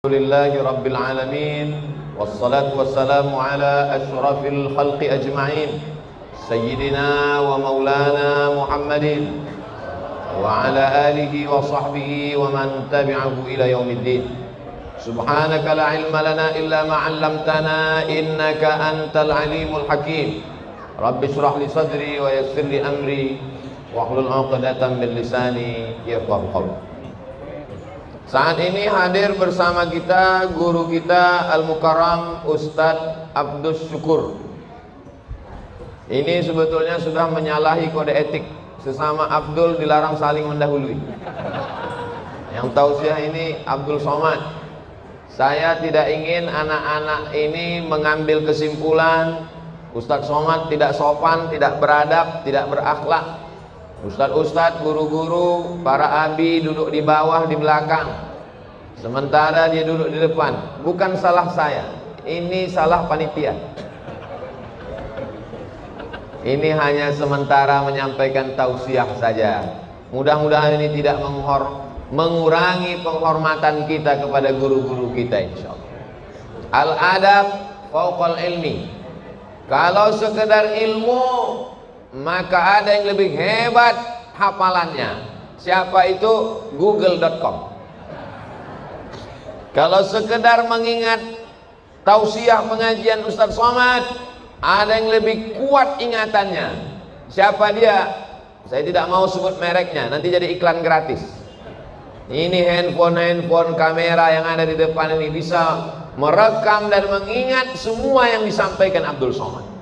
Alhamdulillahi Rabbil Alamin, wassalatu wassalamu ala ashrafil khalqi ajma'in, Sayyidina wa maulana Muhammadin wa ala alihi wa sahbihi wa man tabi'ahu ila yaumiddin. Subhanaka la ilma lana illa ma 'allamtana innaka antal alimul hakim. Rabbi shrah li sadri wa yassir li amri wahlul 'uqdatam min lisani yafqahu qawli. Saat ini hadir bersama kita guru kita Al-Mukarram Ustadz Abdus Syukur. Ini sebetulnya sudah menyalahi kode etik. Sesama Abdul dilarang saling mendahului. Yang tausiah ini Abdul Somad. Saya tidak ingin anak-anak ini mengambil kesimpulan Ustadz Somad tidak sopan, tidak beradab, tidak berakhlak. Ustadz-ustadz, guru-guru, para abi duduk di bawah, di belakang, sementara dia duduk di depan. Bukan salah saya, ini salah panitia. Ini hanya sementara menyampaikan tausiah saja. Mudah-mudahan ini tidak mengurangi penghormatan kita kepada guru-guru kita, insyaallah. Al-adab fauqal ilmi. Kalau sekedar ilmu, maka ada yang lebih hebat hafalannya. Siapa itu? Google.com. Kalau sekedar mengingat tausiah pengajian Ustadz Somad, ada yang lebih kuat ingatannya. Siapa dia? Saya tidak mau sebut mereknya, nanti jadi iklan gratis. Ini handphone kamera yang ada di depan ini bisa merekam dan mengingat semua yang disampaikan Abdul Somad.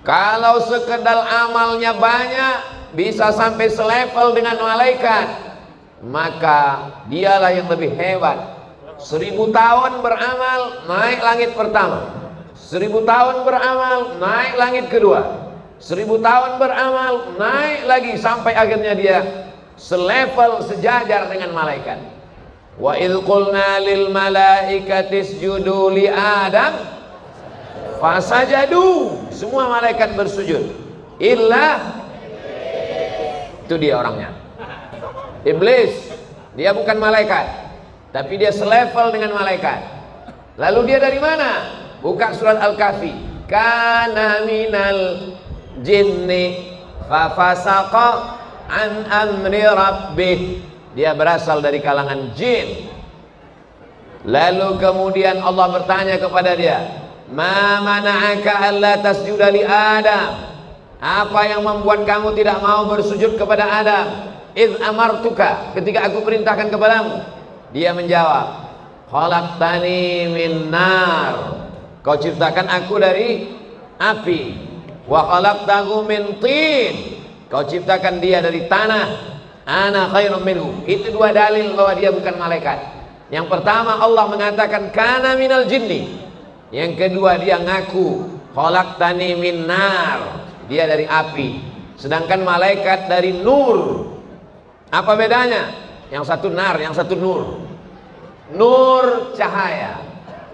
Kalau sekedar amalnya banyak, bisa sampai selevel dengan malaikat, maka dialah yang lebih hebat. 1000 tahun beramal, naik langit pertama. 1000 tahun beramal, naik langit kedua. 1000 tahun beramal, naik lagi sampai akhirnya dia selevel, sejajar dengan malaikat. Wa idh qulna lil malaikati isjudu li Adam fasajadu, semua malaikat bersujud illa, itu dia orangnya, iblis. Dia bukan malaikat, tapi dia selevel dengan malaikat. Lalu dia dari mana? Buka surat Al-Kahfi. Kana minal jinni fafasaqa an amri rabbih. Dia berasal dari kalangan jin. Lalu kemudian Allah bertanya kepada dia, ma mana'aka alla tasjuda li Adam? Apa yang membuat kamu tidak mau bersujud kepada Adam? Idz amartuka, ketika aku perintahkan kepadamu. Dia menjawab, khalaqtani min nar, kau ciptakan aku dari api. Wa khalaqtahu min tin, kau ciptakan dia dari tanah. Ana khairum minhu. Itu dua dalil bahwa dia bukan malaikat. Yang pertama Allah mengatakan kana minal jinni. Yang kedua dia ngaku khalaqtani min nar, dia dari api. Sedangkan malaikat dari nur. Apa bedanya? Yang satu nar, yang satu nur. Nur cahaya,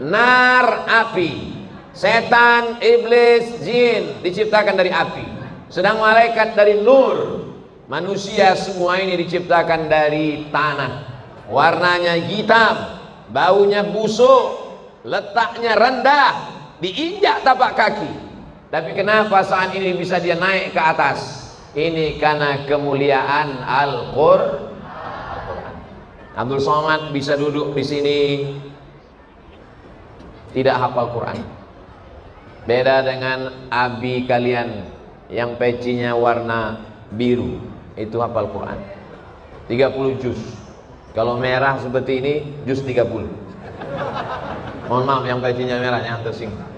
nar api. Setan, iblis, jin diciptakan dari api. Sedang malaikat dari nur. Manusia semua ini diciptakan dari tanah. Warnanya hitam, baunya busuk, letaknya rendah, diinjak tapak kaki. Tapi kenapa saat ini bisa dia naik ke atas? Ini karena kemuliaan Al-Qur'an. Abdul Somad bisa duduk di sini tidak hafal Quran. Beda dengan abi kalian yang pecinya warna biru, itu hafal Quran 30 juz. Kalau merah seperti ini juz 30. Mohon maaf yang pecinya merah, yang tersinggung.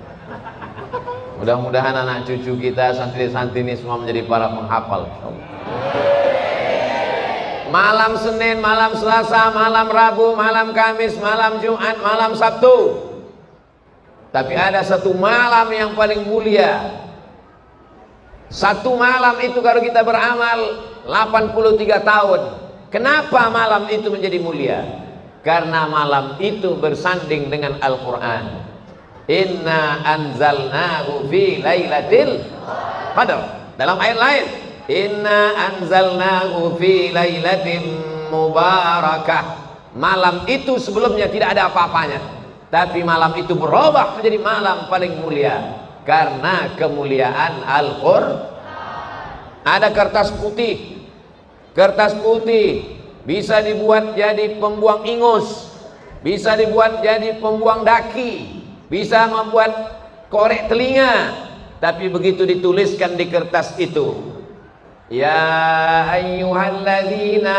Mudah-mudahan anak cucu kita, santri-santri ini semua menjadi para penghafal. Malam Senin, malam Selasa, malam Rabu, malam Kamis, malam Jumat, malam Sabtu. Tapi ada satu malam yang paling mulia. Satu malam itu kalau kita beramal 83 tahun. Kenapa malam itu menjadi mulia? Karena malam itu bersanding dengan Al-Quran. Inna anzalnahu fi lailatul qadar. Dalam ayat lain, inna anzalnahu fi lailatin mubarakah Malam itu sebelumnya tidak ada apa-apanya, tapi malam itu berubah menjadi malam paling mulia karena kemuliaan Al-Qur'an. Ada kertas putih. Kertas putih bisa dibuat jadi pembuang ingus, bisa dibuat jadi pembuang daki, bisa membuat korek telinga. Tapi begitu dituliskan di kertas itu, ya ayyuhalladzina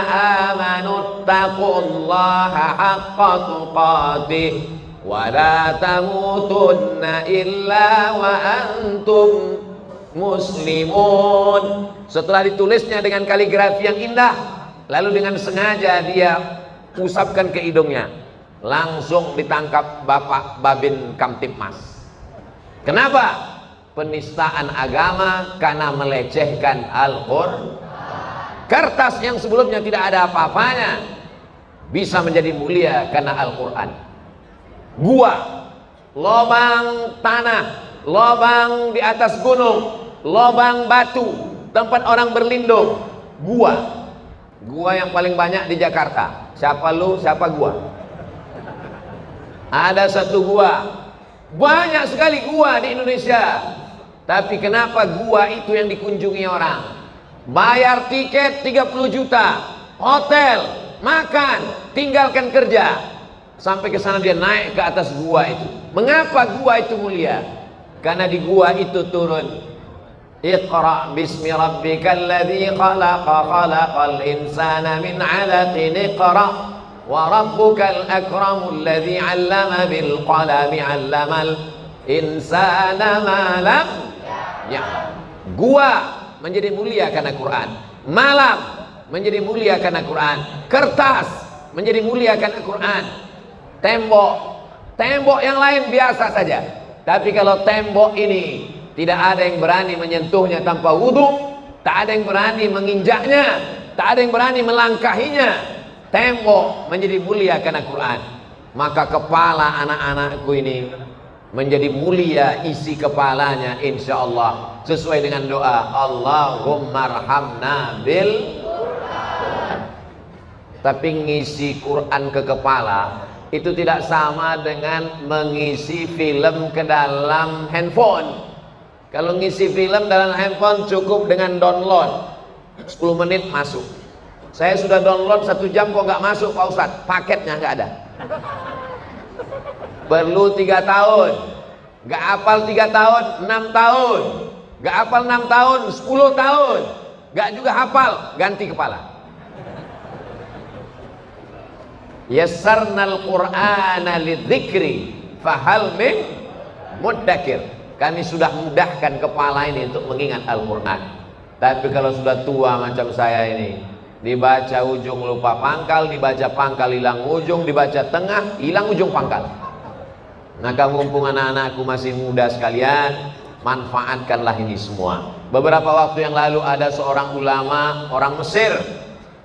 amanu taqullaha haqqa tuqatih wa la tamutunna illa wa antum muslimun. Setelah ditulisnya dengan kaligrafi yang indah, lalu dengan sengaja dia usapkan ke hidungnya, langsung ditangkap Bapak Babin Kamtipmas. Kenapa? Penistaan agama karena melecehkan Al-Qur'an. Kertas yang sebelumnya tidak ada apa-apanya bisa menjadi mulia karena Al-Qur'an. Gua, lobang tanah, lobang di atas gunung, lobang batu, tempat orang berlindung. Gua yang paling banyak di Jakarta. Siapa lu, siapa gua? Ada satu gua. Banyak sekali gua di Indonesia, tapi kenapa gua itu yang dikunjungi orang? Bayar tiket 30 juta, hotel, makan, tinggalkan kerja, sampai ke sana dia naik ke atas gua itu. Mengapa gua itu mulia? Karena di gua itu turun, Iqra bismi rabbikal ladzi khalaqa khalaqal insana min 'alaqin iqra wa rabbukal akramul ladzi 'allama bil qalami 'allamal insana ma lam ya. Gua menjadi mulia karena Quran, malam menjadi mulia karena Quran, kertas menjadi mulia karena Quran, tembok yang lain biasa saja, tapi kalau tembok ini tidak ada yang berani menyentuhnya tanpa wudhu, tak ada yang berani menginjaknya, tak ada yang berani melangkahinya. Tembok menjadi mulia karena Quran. Maka kepala anak-anakku ini menjadi mulia, isi kepalanya insya Allah sesuai dengan doa Allahumma arhamna bil Quran. Tapi ngisi Quran ke kepala itu tidak sama dengan mengisi film ke dalam handphone. Kalau ngisi film dalam handphone cukup dengan download 10 menit masuk. Saya sudah download 1 jam kok nggak masuk Pak Ustadz, paketnya nggak ada. Perlu 3 tahun, nggak hafal 3 tahun, 6 tahun, nggak hafal 6 tahun, 10 tahun, nggak juga hafal, ganti kepala. Yassarnal Qur'ana lidzikri fahal min muddakir. Kami sudah mudahkan kepala ini untuk mengingat Al-Quran. Tapi kalau sudah tua macam saya ini, dibaca ujung lupa pangkal, dibaca pangkal hilang ujung, dibaca tengah hilang ujung pangkal. Maka mumpung anak-anakku masih muda sekalian, manfaatkanlah ini semua. Beberapa waktu yang lalu ada seorang ulama orang Mesir,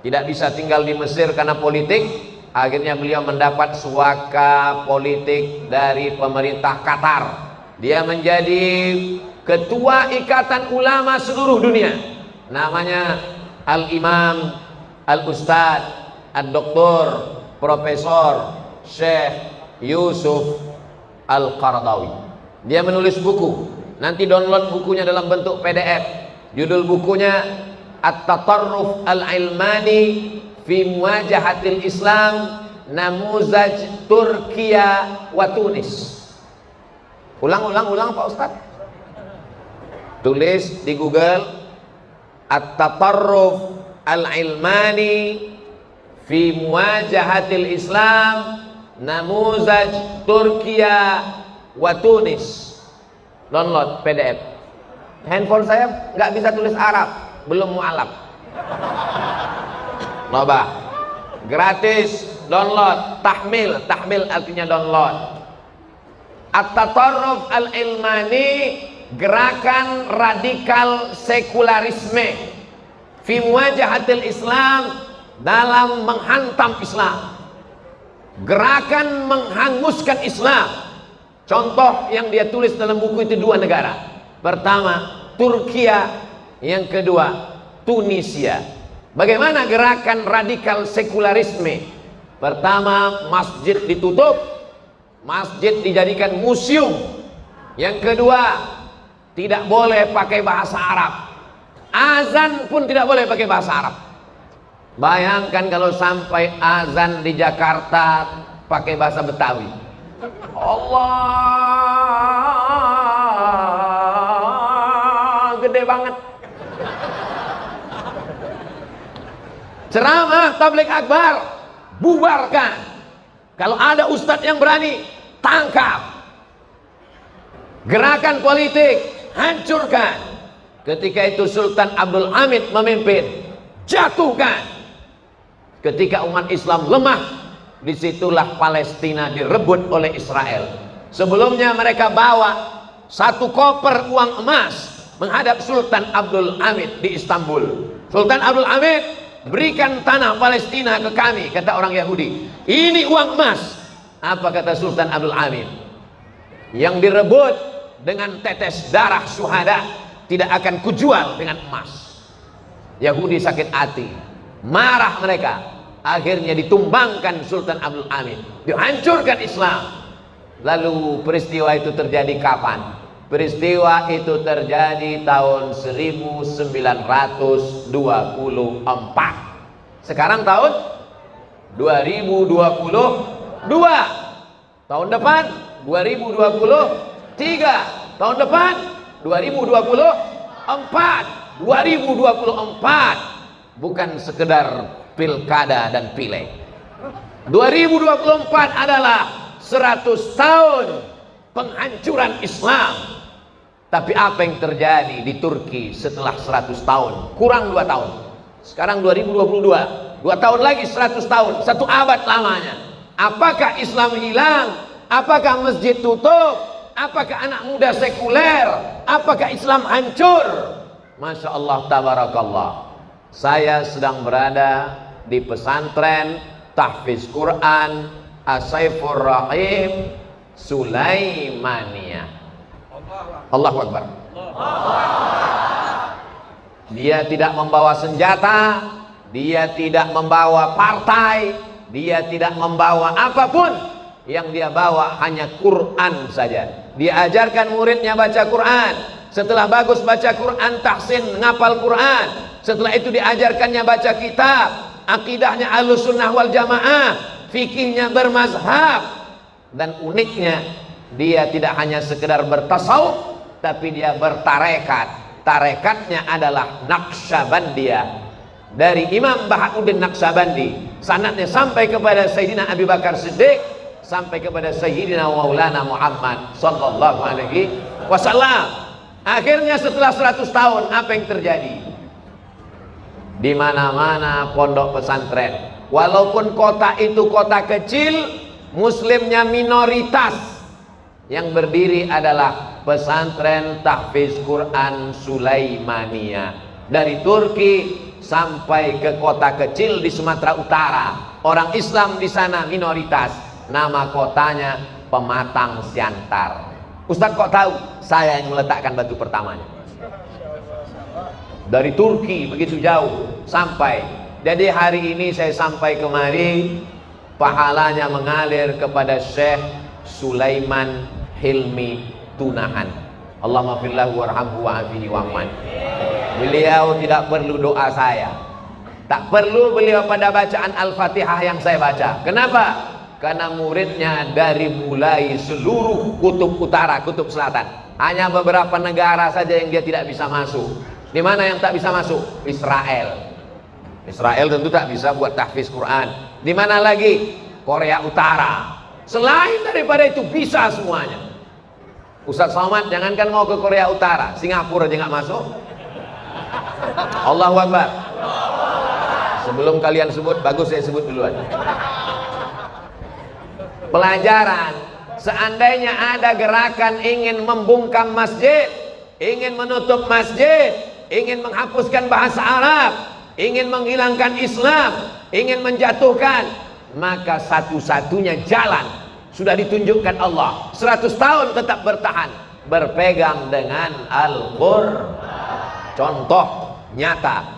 tidak bisa tinggal di Mesir karena politik. Akhirnya beliau mendapat suaka politik dari pemerintah Qatar. Dia menjadi ketua ikatan ulama seluruh dunia. Namanya Al-Imam Al-Ustadz Al-Doktor Profesor Syekh Yusuf Al-Qaradawi. Dia menulis buku. Nanti download bukunya dalam bentuk PDF. Judul bukunya At-Tatarruf Al-Ilmani fi Muwajahatil Islam Namuzaj Turkiya wa Tunis. Ulang Pak Ustadz. Tulis di Google At-Tatarruf Al-Ilmani fi Muwajahatil Islam Namuzaj Turkiya wa Tunis. Download PDF. Handphone saya nggak bisa tulis Arab, belum mu'alaf. Coba gratis download. Tahmil artinya download. At-Tatarruf Al-Ilmani, gerakan radikal sekularisme fi muwajahatil Islam, dalam menghantam Islam, gerakan menghanguskan Islam. Contoh yang dia tulis dalam buku itu 2 negara. Pertama Turkiya, yang kedua Tunisia. Bagaimana gerakan radikal sekularisme Pertama, masjid ditutup, masjid dijadikan museum. Yang kedua, tidak boleh pakai bahasa Arab. Azan pun tidak boleh pakai bahasa Arab. Bayangkan kalau sampai azan di Jakarta pakai bahasa Betawi. Allah gede banget. Ceramah tabligh akbar, bubarkan. Kalau ada ustadz yang berani, tangkap. Gerakan politik, hancurkan. Ketika itu Sultan Abdul Hamid memimpin, jatuhkan. Ketika umat Islam lemah, disitulah Palestina direbut oleh Israel. Sebelumnya mereka bawa 1 koper uang emas menghadap Sultan Abdul Hamid di Istanbul. Sultan Abdul Hamid, berikan tanah Palestina ke kami, kata orang Yahudi. Ini uang emas. Apa kata Sultan Abdul Hamid? Yang direbut dengan tetes darah syuhada tidak akan kujual dengan emas. Yahudi sakit hati, marah mereka. Akhirnya ditumbangkan Sultan Abdul Hamid, dihancurkan Islam. Lalu peristiwa itu terjadi kapan? Peristiwa itu terjadi tahun 1924. Sekarang tahun 2022. Tahun depan 2023. Tahun depan 2024. 2024 bukan sekedar pilkada dan pileg. 2024 adalah 100 tahun penghancuran Islam. Tapi apa yang terjadi di Turki setelah 100 tahun? Kurang 2 tahun. Sekarang 2022, 2 tahun lagi 100 tahun, 1 abad lamanya. Apakah Islam hilang? Apakah masjid tutup? Apakah anak muda sekuler? Apakah Islam hancur? Masya Allah, tabarakallah. Saya sedang berada di pesantren tahfiz Quran As-Saifur Rahim Sulaimaniyah. Allahu Akbar. Dia tidak membawa senjata, dia tidak membawa partai, dia tidak membawa apapun. Yang dia bawa hanya Quran saja. Dia ajarkan muridnya baca Quran. Setelah bagus baca Quran, tahsin ngapal Quran. Setelah itu diajarkannya baca kitab. Akidahnya Ahlussunnah wal Jamaah, fikihnya bermazhab. Dan uniknya, dia tidak hanya sekedar bertasawuf, tapi dia bertarekat. Tarekatnya adalah Naqsyabandiyah. Dari Imam Bahauddin Naqsyabandi, sanadnya sampai kepada Sayyidina Abu Bakar Siddiq, sampai kepada Sayyidina Maulana Muhammad sallallahu alaihi wasallam. Akhirnya setelah 100 tahun, apa yang terjadi? Di mana-mana pondok pesantren, walaupun kota itu kota kecil, muslimnya minoritas. Yang berdiri adalah pesantren tahfiz Quran Sulaimaniyah. Dari Turki sampai ke kota kecil di Sumatera Utara, orang Islam di sana minoritas. Nama kotanya Pematang Siantar. Ustadz kok tahu? Saya yang meletakkan batu pertamanya. Dari Turki begitu jauh sampai. Jadi hari ini saya sampai kemari, pahalanya mengalir kepada Syekh Sulaiman Hilmi Tunahan. Allahumma fillahu warhamhu wa'afihi wa'aman. Beliau tidak perlu doa saya, tak perlu beliau pada bacaan Al-Fatihah yang saya baca. Kenapa? Karena muridnya dari mulai seluruh kutub utara, kutub selatan. Hanya beberapa negara saja yang dia tidak bisa masuk. Di mana yang tak bisa masuk? Israel. Israel tentu tak bisa buat tahfiz Quran. Di mana lagi? Korea Utara. Selain daripada itu bisa semuanya. Ustadz Somad jangankan mau ke Korea Utara, Singapura aja nggak masuk. Allahu Akbar. Sebelum kalian sebut, bagus saya sebut duluan. Pelajaran, seandainya ada gerakan ingin membungkam masjid, ingin menutup masjid, ingin menghapuskan bahasa Arab, ingin menghilangkan Islam, ingin menjatuhkan, maka satu-satunya jalan sudah ditunjukkan Allah. 100 tahun tetap bertahan, berpegang dengan Al-Qur'an. Contoh nyata